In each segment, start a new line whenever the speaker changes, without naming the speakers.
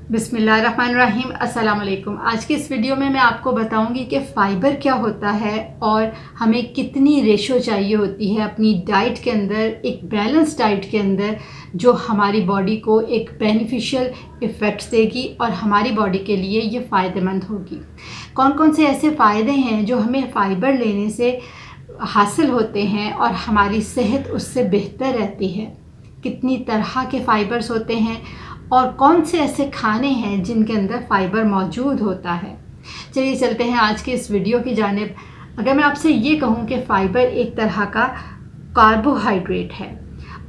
बिस्मिल्लाहिर्रहमानिर्रहीम। अस्सलाम वालेकुम। आज की इस वीडियो में मैं आपको बताऊंगी कि फ़ाइबर क्या होता है और हमें कितनी रेशो चाहिए होती है अपनी डाइट के अंदर, एक बैलेंस डाइट के अंदर, जो हमारी बॉडी को एक बेनिफिशियल इफ़ेक्ट्स देगी और हमारी बॉडी के लिए ये फ़ायदेमंद होगी। कौन कौन से ऐसे फ़ायदे हैं जो हमें फ़ाइबर लेने से हासिल होते हैं और हमारी सेहत उससे बेहतर रहती है। कितनी तरह के फ़ाइबर्स होते हैं और कौन से ऐसे खाने हैं जिनके अंदर फ़ाइबर मौजूद होता है। चलिए चलते हैं आज के इस वीडियो की जानिब। अगर मैं आपसे ये कहूँ कि फ़ाइबर एक तरह का कार्बोहाइड्रेट है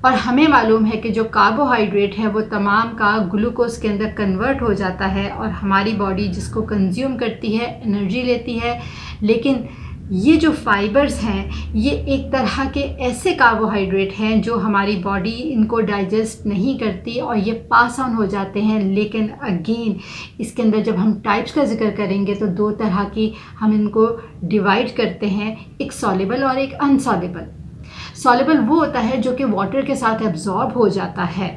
और हमें मालूम है कि जो कार्बोहाइड्रेट है वो तमाम का ग्लूकोज के अंदर कन्वर्ट हो जाता है और हमारी बॉडी जिसको कंज्यूम करती है, एनर्जी लेती है। लेकिन ये जो फाइबर्स हैं ये एक तरह के ऐसे कार्बोहाइड्रेट हैं जो हमारी बॉडी इनको डाइजेस्ट नहीं करती और ये पास ऑन हो जाते हैं। लेकिन अगेन इसके अंदर जब हम टाइप्स का जिक्र करेंगे तो दो तरह की हम इनको डिवाइड करते हैं, एक सॉल्युबल और एक अनसॉल्युबल। सॉल्युबल वो होता है जो कि वाटर के साथ एब्जॉर्ब हो जाता है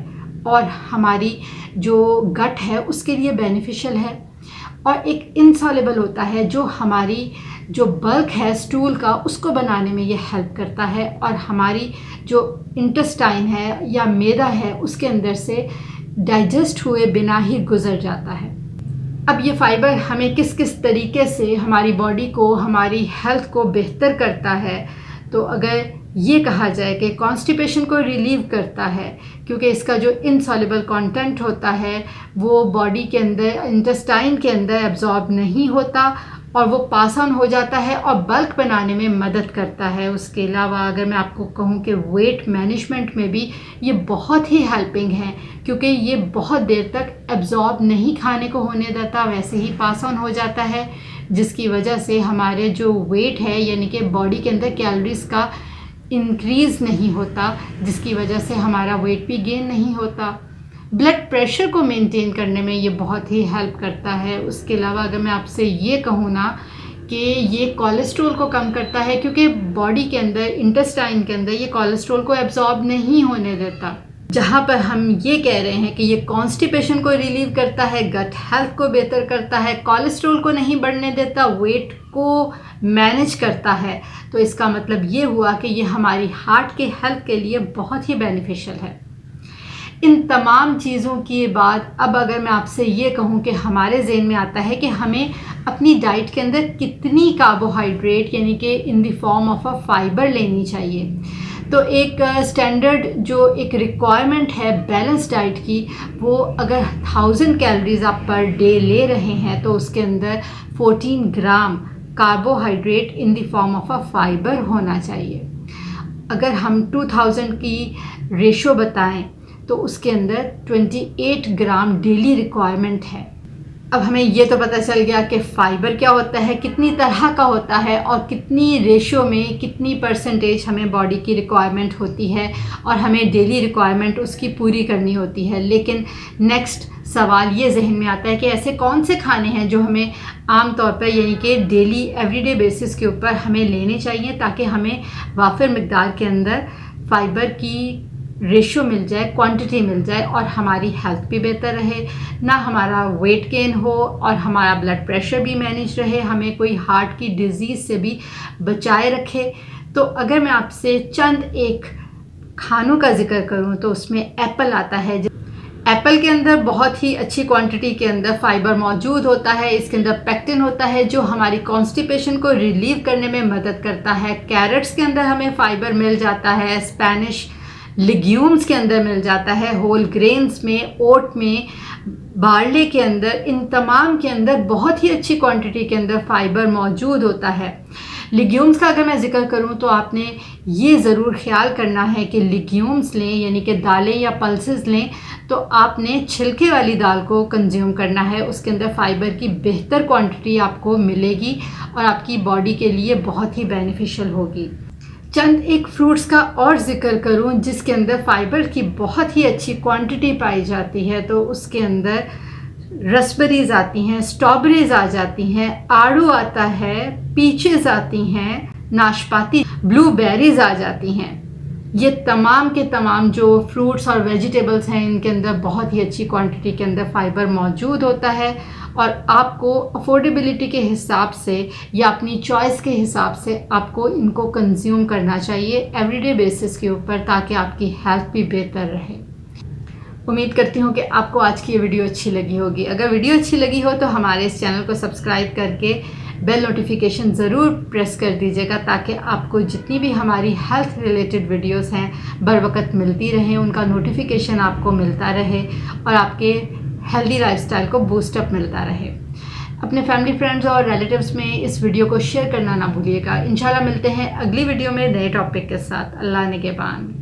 और हमारी जो गट है उसके लिए बेनिफिशियल है, और एक इनसॉल्युबल होता है जो हमारी जो बल्क है स्टूल का उसको बनाने में ये हेल्प करता है और हमारी जो इंटेस्टाइन है या मैदा है उसके अंदर से डाइजेस्ट हुए बिना ही गुजर जाता है। अब ये फ़ाइबर हमें किस किस तरीके से हमारी बॉडी को, हमारी हेल्थ को बेहतर करता है, तो अगर ये कहा जाए कि कॉन्स्टिपेशन को रिलीव करता है, क्योंकि इसका जो इनसॉल्युबल कंटेंट होता है वो बॉडी के अंदर, इंटेस्टाइन के अंदर एब्जॉर्ब नहीं होता और वो पास ऑन हो जाता है और बल्क बनाने में मदद करता है। उसके अलावा अगर मैं आपको कहूँ कि वेट मैनेजमेंट में भी ये बहुत ही हेल्पिंग है, क्योंकि ये बहुत देर तक एब्जॉर्ब नहीं खाने को होने देता, वैसे ही पास ऑन हो जाता है, जिसकी वजह से हमारे जो वेट है यानी कि बॉडी के अंदर कैलोरीज का इंक्रीज़ नहीं होता, जिसकी वजह से हमारा वेट भी गेन नहीं होता। ब्लड प्रेशर को मेंटेन करने में ये बहुत ही हेल्प करता है। उसके अलावा अगर मैं आपसे ये कहूँ ना कि ये कोलेस्ट्रॉल को कम करता है, क्योंकि बॉडी के अंदर, इंटेस्टाइन के अंदर ये कोलेस्ट्रॉल को एब्जॉर्ब नहीं होने देता। जहाँ पर हम ये कह रहे हैं कि ये कॉन्स्टिपेशन को रिलीव करता है, गट हेल्थ को बेहतर करता है, कोलेस्ट्रॉल को नहीं बढ़ने देता, वेट को मैनेज करता है, तो इसका मतलब ये हुआ कि ये हमारी हार्ट के हेल्थ के लिए बहुत ही बेनिफिशियल है। इन तमाम चीज़ों के बाद अब अगर मैं आपसे ये कहूँ कि हमारे ज़हन में आता है कि हमें अपनी डाइट के अंदर कितनी कार्बोहाइड्रेट यानी कि in the form of a fibre लेनी चाहिए, तो एक स्टैंडर्ड जो एक रिक्वायरमेंट है बैलेंस डाइट की, वो अगर 1000 कैलोरीज आप पर डे ले रहे हैं तो उसके अंदर 14 ग्राम carbohydrate in the form of a fibre होना चाहिए। अगर हम 2000 की रेशो बताएं तो उसके अंदर 28 ग्राम डेली रिक्वायरमेंट है। अब हमें ये तो पता चल गया कि फ़ाइबर क्या होता है, कितनी तरह का होता है और कितनी रेशो में, कितनी परसेंटेज हमें बॉडी की रिक्वायरमेंट होती है और हमें डेली रिक्वायरमेंट उसकी पूरी करनी होती है। लेकिन नेक्स्ट सवाल ये जहन में आता है कि ऐसे कौन से खाने हैं जो हमें आम तौर पर यानी कि डेली एवरीडे बेसिस के ऊपर हमें लेने चाहिए, ताकि हमें वाफिर मिकदार के अंदर फ़ाइबर की रेशो मिल जाए, क्वांटिटी मिल जाए और हमारी हेल्थ भी बेहतर रहे, ना हमारा वेट गेन हो और हमारा ब्लड प्रेशर भी मैनेज रहे, हमें कोई हार्ट की डिजीज़ से भी बचाए रखे। तो अगर मैं आपसे चंद एक खानों का जिक्र करूं तो उसमें एप्पल आता है। एप्पल के अंदर बहुत ही अच्छी क्वांटिटी के अंदर फ़ाइबर मौजूद होता है। इसके अंदर पेक्टिन होता है जो हमारी कॉन्स्टिपेशन को रिलीव करने में मदद करता है। कैरेट्स के अंदर हमें फ़ाइबर मिल जाता है, स्पेनिश लेग्यूम्स के अंदर मिल जाता है, होल ग्रेन्स में, ओट में, बार्ले के अंदर, इन तमाम के अंदर बहुत ही अच्छी क्वांटिटी के अंदर फ़ाइबर मौजूद होता है। लेग्यूम्स का अगर मैं ज़िक्र करूं तो आपने ये ज़रूर ख्याल करना है कि लेग्यूम्स लें यानी कि दालें या पल्सेस लें तो आपने छिलके वाली दाल को कंज्यूम करना है। उसके अंदर फ़ाइबर की बेहतर क्वांटिटी आपको मिलेगी और आपकी बॉडी के लिए बहुत ही बेनिफिशियल होगी। चंद एक फ्रूट्स का और ज़िक्र करूं जिसके अंदर फ़ाइबर की बहुत ही अच्छी क्वांटिटी पाई जाती है, तो उसके अंदर रसबेरीज़ आती हैं, स्ट्रॉबेरीज़ आ जाती हैं, आड़ू आता है, पीचेस आती हैं, नाशपाती, ब्लूबेरीज़ आ जाती हैं। ये तमाम के तमाम जो फ्रूट्स और वेजिटेबल्स हैं इनके अंदर बहुत ही अच्छी क्वांटिटी के अंदर फाइबर मौजूद होता है और आपको अफोर्डेबिलिटी के हिसाब से या अपनी चॉइस के हिसाब से आपको इनको कंज्यूम करना चाहिए एवरीडे बेसिस के ऊपर, ताकि आपकी हेल्थ भी बेहतर रहे। उम्मीद करती हूँ कि आपको आज की ये वीडियो अच्छी लगी होगी। अगर वीडियो अच्छी लगी हो तो हमारे इस चैनल को सब्सक्राइब करके बेल नोटिफिकेशन ज़रूर प्रेस कर दीजिएगा, ताकि आपको जितनी भी हमारी हेल्थ रिलेटेड वीडियोस हैं बर वक्त मिलती रहें, उनका नोटिफिकेशन आपको मिलता रहे और आपके हेल्दी लाइफस्टाइल को बूस्टअप मिलता रहे। अपने फैमिली, फ्रेंड्स और रिलेटिव्स में इस वीडियो को शेयर करना ना भूलिएगा। इंशाल्लाह मिलते हैं अगली वीडियो में नए टॉपिक के साथ। अल्लाह निगहबान।